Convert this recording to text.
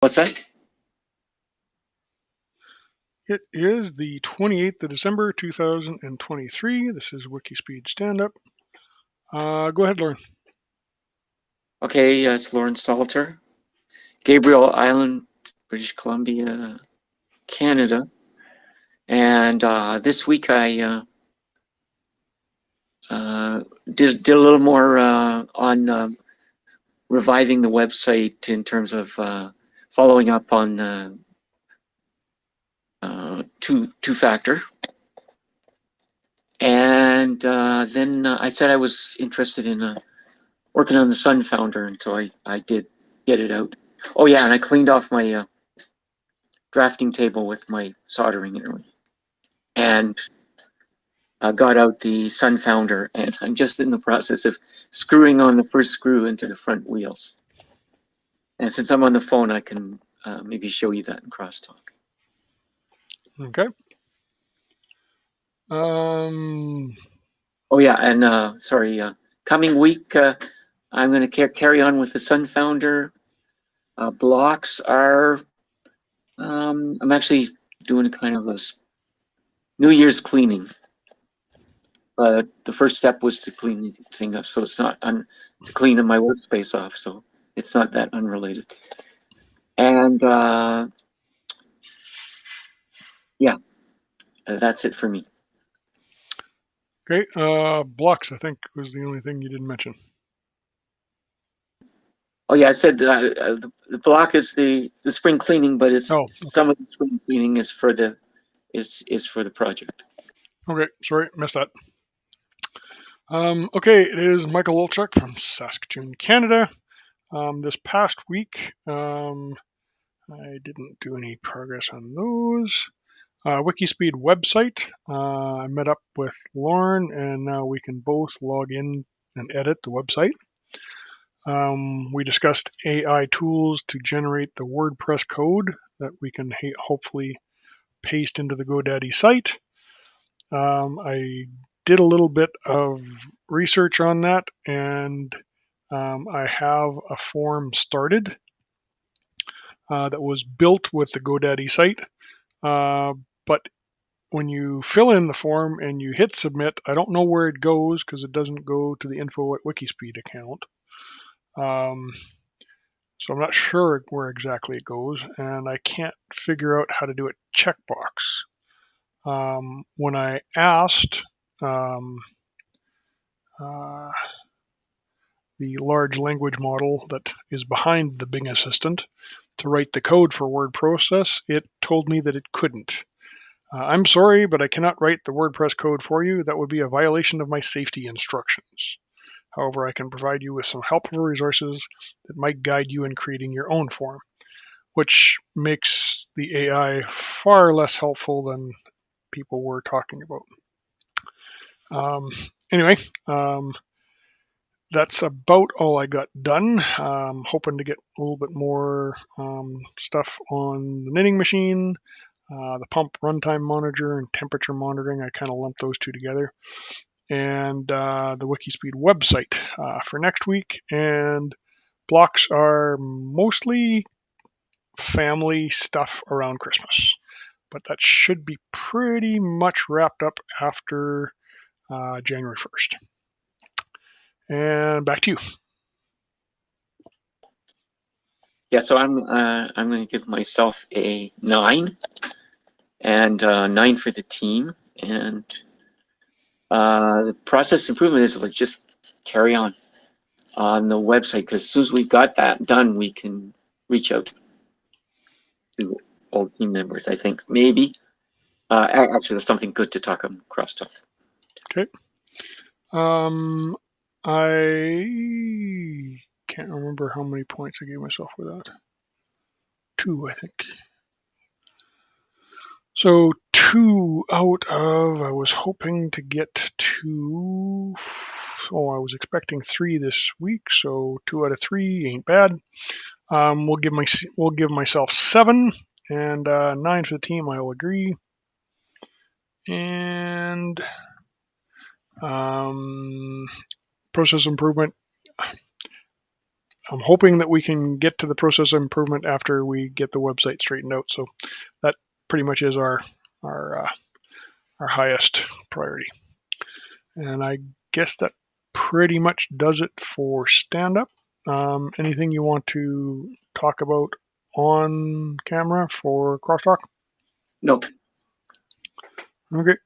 What's that? It is the 28th of December, 2023. This is WIKISPEED Stand-Up. Go ahead, Lauren. Okay, it's Lawrence Salter, Gabriel Island, British Columbia, Canada. And this week I did a little more on reviving the website in terms of following up on two-factor. And then I said I was interested in working on the Sun Founder, and so I did get it out. Oh yeah, and I cleaned off my drafting table with my soldering and got out the Sun Founder, and I'm just in the process of screwing on the first screw into the front wheels. And since I'm on the phone, I can maybe show you that in crosstalk. Okay. Oh yeah, and sorry, coming week I'm going to carry on with the Sun Founder. Blocks are I'm actually doing a kind of a New Year's cleaning. But the first step was to clean the thing up, so it's not to clean my workspace off, so it's not that unrelated. And yeah, that's it for me. Okay. Blocks, I think, was the only thing you didn't mention. Oh yeah, I said the block is the spring cleaning, but it's Oh, okay. some of the spring cleaning is for the project. Okay. Sorry, missed that. Okay, it is Michael Wolchuk from Saskatoon, Canada. This past week, I didn't do any progress on those. WIKISPEED website. I met up with Lauren, and now we can both log in and edit the website. We discussed AI tools to generate the WordPress code that we can hopefully paste into the GoDaddy site. I did a little bit of research on that, and I have a form started that was built with the GoDaddy site. But when you fill in the form and you hit submit, I don't know where it goes because it doesn't go to the info at WIKISPEED account. So I'm not sure where exactly it goes, and I can't figure out how to do a checkbox. When I asked um, uh, the large language model that is behind the Bing Assistant to write the code for word process, it told me that it couldn't. I'm sorry, but I cannot write the WordPress code for you. That would be a violation of my safety instructions. However, I can provide you with some helpful resources that might guide you in creating your own form, which makes the AI far less helpful than people were talking about. Um, anyway, that's about all I got done. Hoping to get a little bit more stuff on the knitting machine, the pump runtime monitor, and temperature monitoring. I kind of lumped those two together. And the WIKISPEED website for next week. And blocks are mostly family stuff around Christmas. But that should be pretty much wrapped up after January 1st. And back to you. Yeah, so I'm going to give myself a 9 and 9 for the team, and the process improvement is like just carry on the website, because as soon as we've got that done, we can reach out to old team members. I think maybe actually that's something good to talk on crosstalk. Okay. I can't remember how many points I gave myself for that. 2, I think. So 2 out of, I was hoping to get to, I was expecting 3 this week, so 2 out of 3 ain't bad. We'll give myself 7, and 9 for the team. I will agree. And process improvement. I'm hoping that we can get to the process improvement after we get the website straightened out. So that pretty much is our highest priority. And I guess that pretty much does it for stand-up. Anything you want to talk about on camera for crosstalk? Nope. Okay.